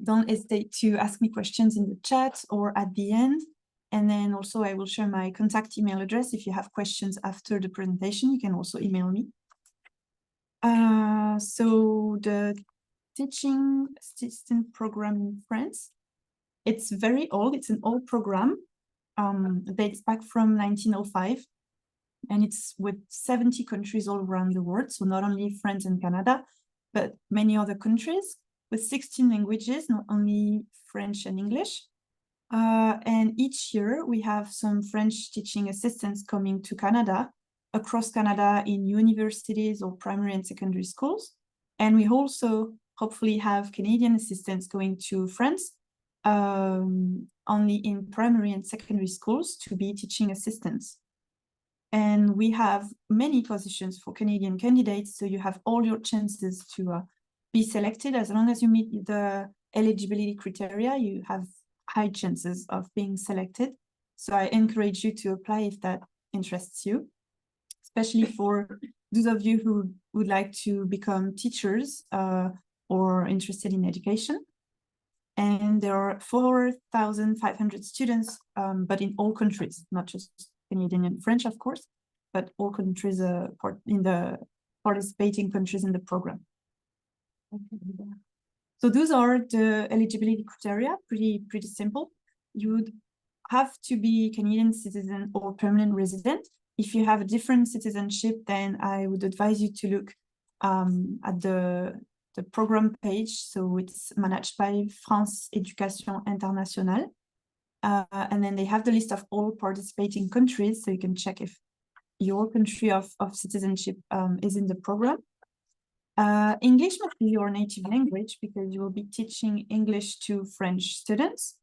don't hesitate to ask me questions in the chat or at the end. And then also I will share my contact email address. If you have questions after the presentation, you can also email me. So the teaching assistant program in France, it's very old. It's an old program. It dates back from 1905. And it's with 70 countries all around the world. So not only France and Canada, but many other countries with 16 languages, not only French and English. And each year we have some French teaching assistants coming to Canada, across Canada in universities or primary and secondary schools. And we also hopefully have Canadian assistants going to France, only in primary and secondary schools to be teaching assistants. And we have many positions for Canadian candidates, so you have all your chances to be selected. As long as you meet the eligibility criteria, you have high chances of being selected. So I encourage you to apply if that interests you, especially for those of you who would like to become teachers or interested in education. And there are 4,500 students, but in all countries, not just Canadian and French, of course, but all countries in the participating countries in the program. So those are the eligibility criteria, pretty simple. You would have to be Canadian citizen or permanent resident. If you have a different citizenship, then I would advise you to look at the program page. So it's managed by France Éducation Internationale. And then they have the list of all participating countries, so you can check if your country of citizenship is in the program. English must be your native language because you will be teaching English to French students.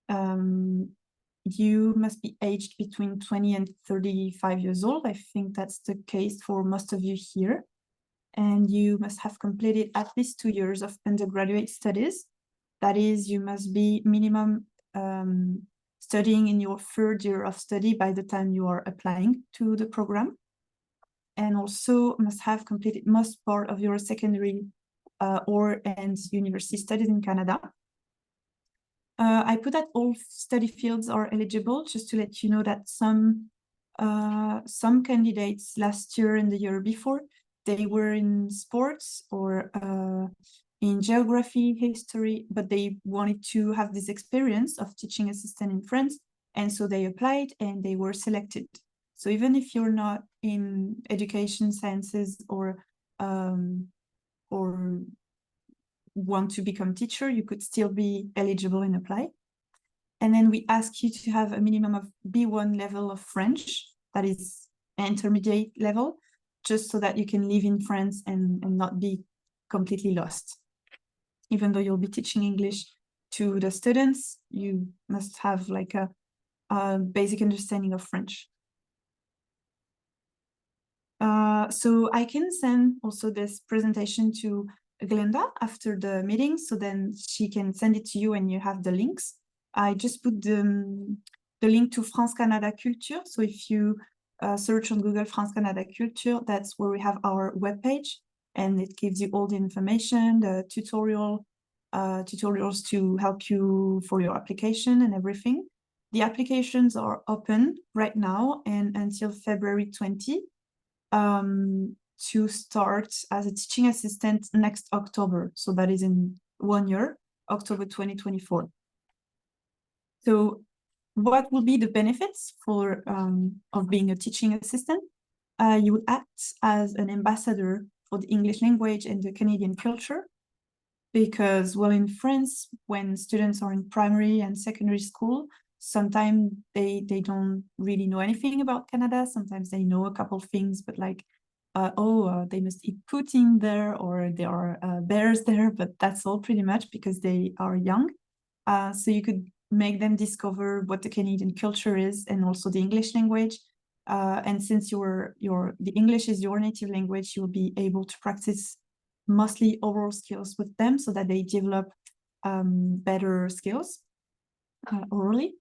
You must be aged between 20 and 35 years old. I think that's the case for most of you here. And you must have completed at least 2 years of undergraduate studies. That is, you must be minimum studying in your 3rd year of study by the time you are applying to the program, and also must have completed most part of your secondary and university studies in Canada. I put that all study fields are eligible, just to let you know that some candidates last year and the year before, they were in sports or in geography, history, but they wanted to have this experience of teaching assistant in France. And so they applied and they were selected. So even if you're not in education sciences or want to become teacher, you could still be eligible and apply. And then we ask you to have a minimum of B1 level of French, that is intermediate level, just so that you can live in France and not be completely lost. Even though you'll be teaching English to the students, you must have like a basic understanding of French. So I can send also this presentation to Glenda after the meeting, so then she can send it to you and you have the links. I just put the link to France Canada Culture. So if you search on Google France Canada Culture, that's where we have our webpage, and it gives you all the information, the tutorials to help you for your application and everything. The applications are open right now and until February 20 to start as a teaching assistant next October. So that is in 1 year, October 2024. So what will be the benefits of being a teaching assistant? You would act as an ambassador for the English language and the Canadian culture, because, well, in France, when students are in primary and secondary school, sometimes they don't really know anything about Canada. Sometimes they know a couple of things, but like, they must eat poutine there, or there are bears there, but that's all pretty much because they are young. So you could make them discover what the Canadian culture is and also the English language. And since the English is your native language, you'll be able to practice mostly oral skills with them so that they develop better skills orally.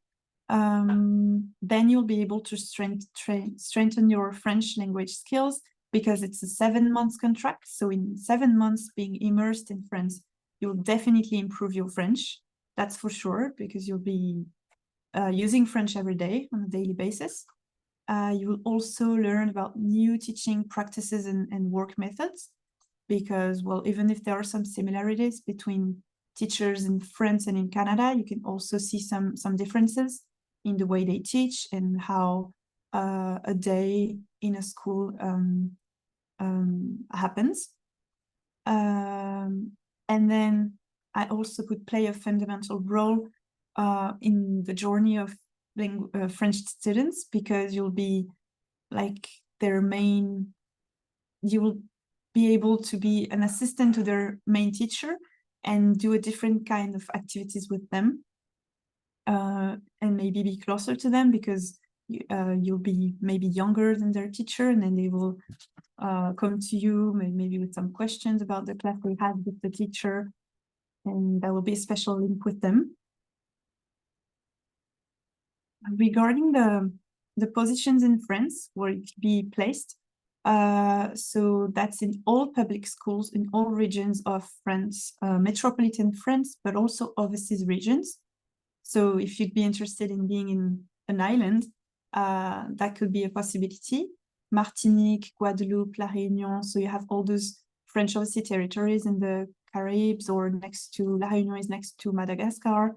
Then you'll be able to strengthen your French language skills because it's a 7 months contract. So in 7 months being immersed in France, you'll definitely improve your French. That's for sure, because you'll be using French every day on a daily basis. You will also learn about new teaching practices and work methods, because, well, even if there are some similarities between teachers in France and in Canada, you can also see some differences in the way they teach and how a day in a school happens. And then I also could play a fundamental role in the journey of French students, because you'll be like their main, you will be able to be an assistant to their main teacher and do a different kind of activities with them, and maybe be closer to them, because you'll be maybe younger than their teacher, and then they will come to you maybe with some questions about the class they had with the teacher, and that will be a special link with them. Regarding the positions in France where it could be placed, so that's in all public schools in all regions of France, metropolitan France, but also overseas regions. So if you'd be interested in being in an island, that could be a possibility. Martinique, Guadeloupe, La Réunion. So you have all those French overseas territories in the Caribs, or next to La Réunion is next to Madagascar.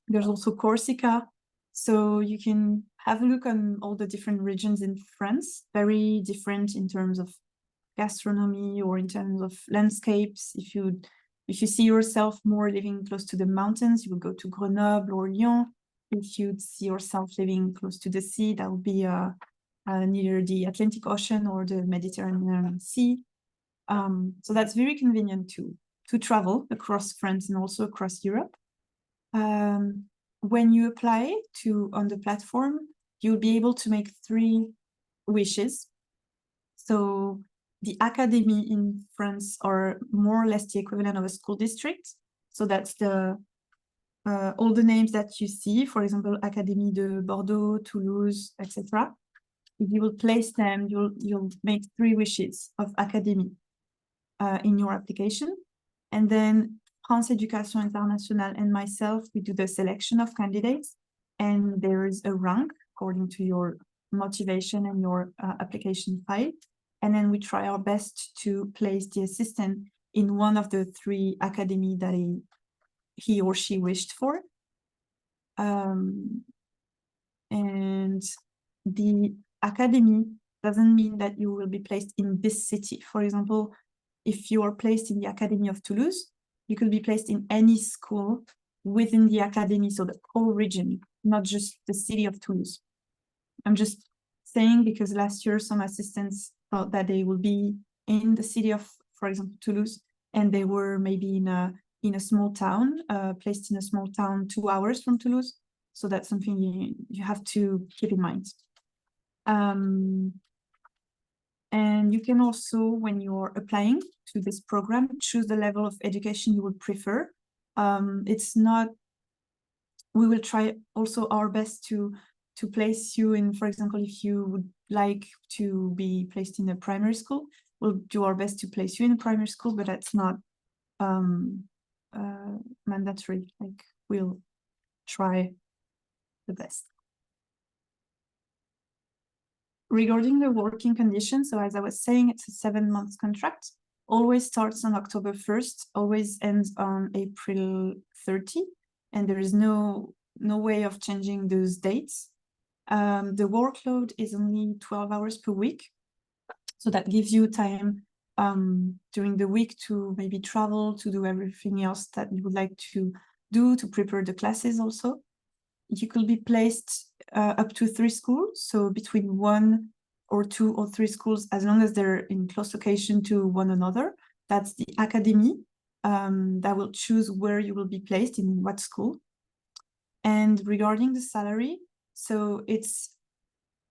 There's also Corsica. So you can have a look on all the different regions in France, very different in terms of gastronomy or in terms of landscapes. If you see yourself more living close to the mountains, you would go to Grenoble or Lyon. If you'd see yourself living close to the sea, that would be near the Atlantic Ocean or the Mediterranean Sea. So that's very convenient to travel across France and also across Europe. When you apply on the platform, you'll be able to make 3 wishes. So the academy in France are more or less the equivalent of a school district. So that's all the names that you see, for example, Académie de Bordeaux, Toulouse, etc. If you will place them, you'll make 3 wishes of academy in your application. And then France Éducation Internationale and myself, we do the selection of candidates, and there is a rank according to your motivation and your application file. And then we try our best to place the assistant in one of the 3 academy that he or she wished for. And the academy doesn't mean that you will be placed in this city. For example, if you are placed in the Academy of Toulouse, you could be placed in any school within the academy, so the whole region, not just the city of Toulouse. I'm just saying because last year some assistants thought that they will be in the city of, for example, Toulouse, and they were maybe in a small town, placed in a small town 2 hours from Toulouse. So that's something you have to keep in mind. And you can also, when you're applying to this program, choose the level of education you would prefer. It's not, we will try also our best to place you in, for example, if you would like to be placed in a primary school, we'll do our best to place you in a primary school, but that's not mandatory. Like, we'll try the best. Regarding the working conditions, so as I was saying, it's a 7 months contract, always starts on October 1st, always ends on April 30, and there is no way of changing those dates. The workload is only 12 hours per week, so that gives you time during the week to maybe travel, to do everything else that you would like to do, to prepare the classes also. You could be placed up to 3 schools, so between 1 or 2 or 3 schools, as long as they're in close location to one another. That's the academy that will choose where you will be placed in what school. And regarding the salary, so it's,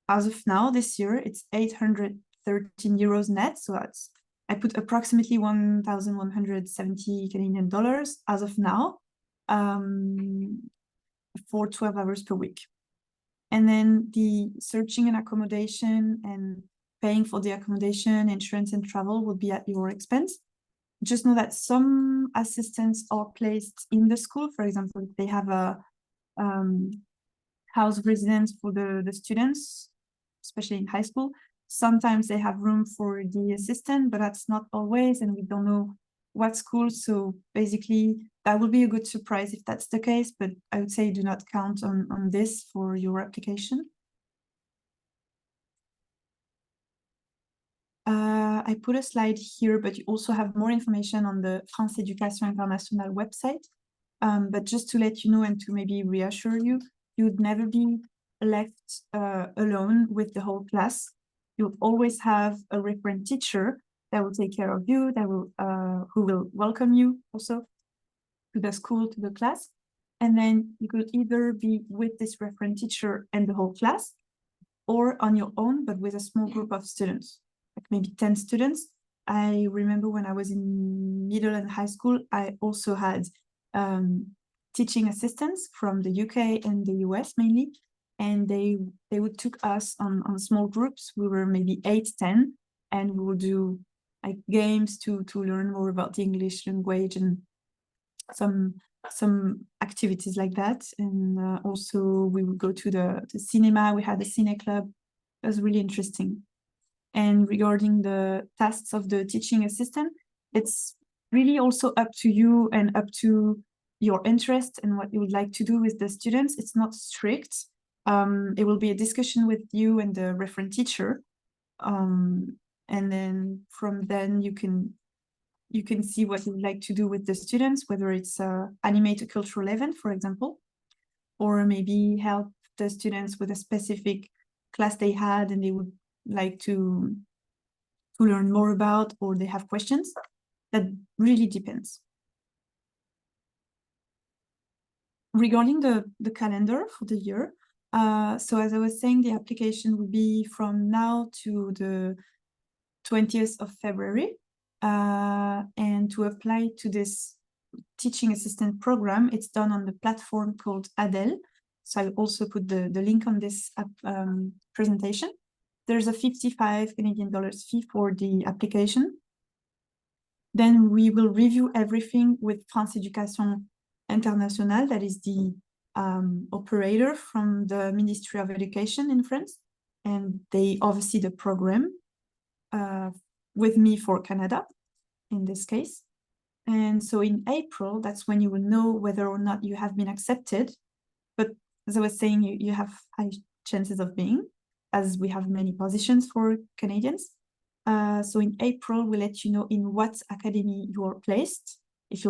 as of now, this year, it's 813 euros net. So that's, I put approximately 1,170 Canadian dollars as of now, for 12 hours per week. And then the searching and accommodation and paying for the accommodation, insurance, and travel will be at your expense. Just know that some assistants are placed in the school. For example, if they have a house residence for the students, especially in high school, sometimes they have room for the assistant, but that's not always, and we don't know what school. So basically, that will be a good surprise if that's the case, but I would say do not count on this for your application. I put a slide here, but you also have more information on the France Éducation Internationale website. But just to let you know and to maybe reassure you, you would never be left alone with the whole class. You'll always have a referent teacher that will take care of you, that will who will welcome you also to the school, to the class. And then you could either be with this referent teacher and the whole class, or on your own, but with a small group of students, like maybe 10 students. I remember when I was in middle and high school, I also had teaching assistants from the UK and the US mainly, and they would took us on small groups. We were maybe 8, 10, and we would do like games to learn more about the English language and some activities like that. And also we would go to the cinema. We had a cine club. It was really interesting. And regarding the tasks of the teaching assistant, it's really also up to you and up to your interest and what you would like to do with the students. It's not strict. It will be a discussion with you and the referent teacher. And then from then you can see what you'd like to do with the students, whether it's animate a cultural event, for example, or maybe help the students with a specific class they had and they would like to learn more about, or they have questions. That really depends. Regarding the calendar for the year, so as I was saying, the application will be from now to the 20th of February. And to apply to this teaching assistant program, it's done on the platform called Adel. So I'll also put the link on this presentation. There's a 55 Canadian dollars fee for the application. Then we will review everything with France Éducation Internationale, that is the operator from the Ministry of Education in France. And they oversee the program with me for Canada, in this case. And so in April, that's when you will know whether or not you have been accepted. But as I was saying, you have high chances of being, as we have many positions for Canadians. So in April, we'll let you know in what academy you are placed, if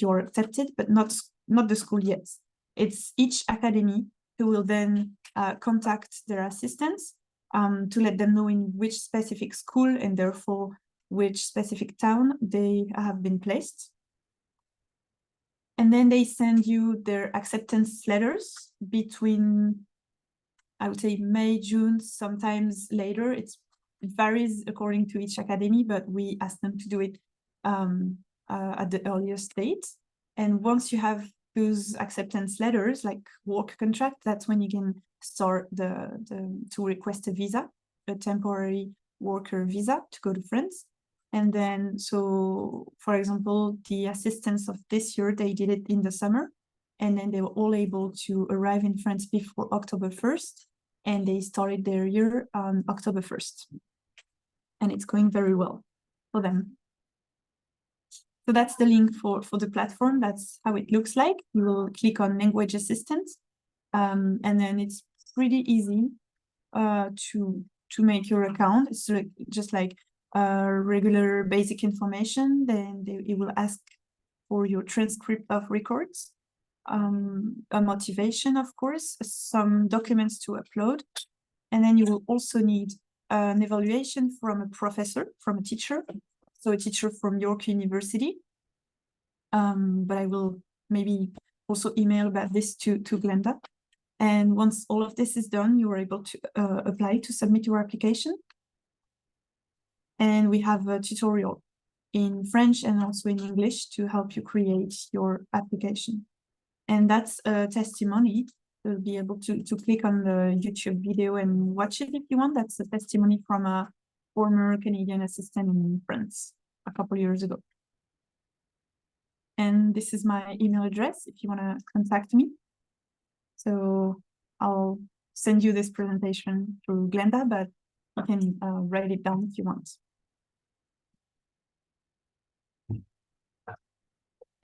you're accepted, but not the school yet. It's each academy who will then contact their assistants to let them know in which specific school and therefore which specific town they have been placed. And then they send you their acceptance letters between, I would say, May, June, sometimes later. It varies according to each academy, but we ask them to do it at the earliest date. And once you have those acceptance letters, like work contract, that's when you can start to request a visa, a temporary worker visa to go to France. And then, so for example, the assistants of this year, they did it in the summer, and then they were all able to arrive in France before October 1st, and they started their year on October 1st. And it's going very well for them. So that's the link for the platform. That's how it looks like. You will click on language assistance, and then it's pretty easy to make your account. It's just like regular basic information. Then it will ask for your transcript of records, a motivation, of course, some documents to upload, and then you will also need an evaluation from a professor, from a teacher, so a teacher from York University. But I will maybe also email about this to Glenda. And once all of this is done, you are able to apply to submit your application. And we have a tutorial in French and also in English to help you create your application. And that's a testimony. You'll be able to click on the YouTube video and watch it if you want. That's a testimony from a former Canadian assistant in France a couple years ago. And this is my email address if you want to contact me. So I'll send you this presentation through Glenda, but you can write it down if you want.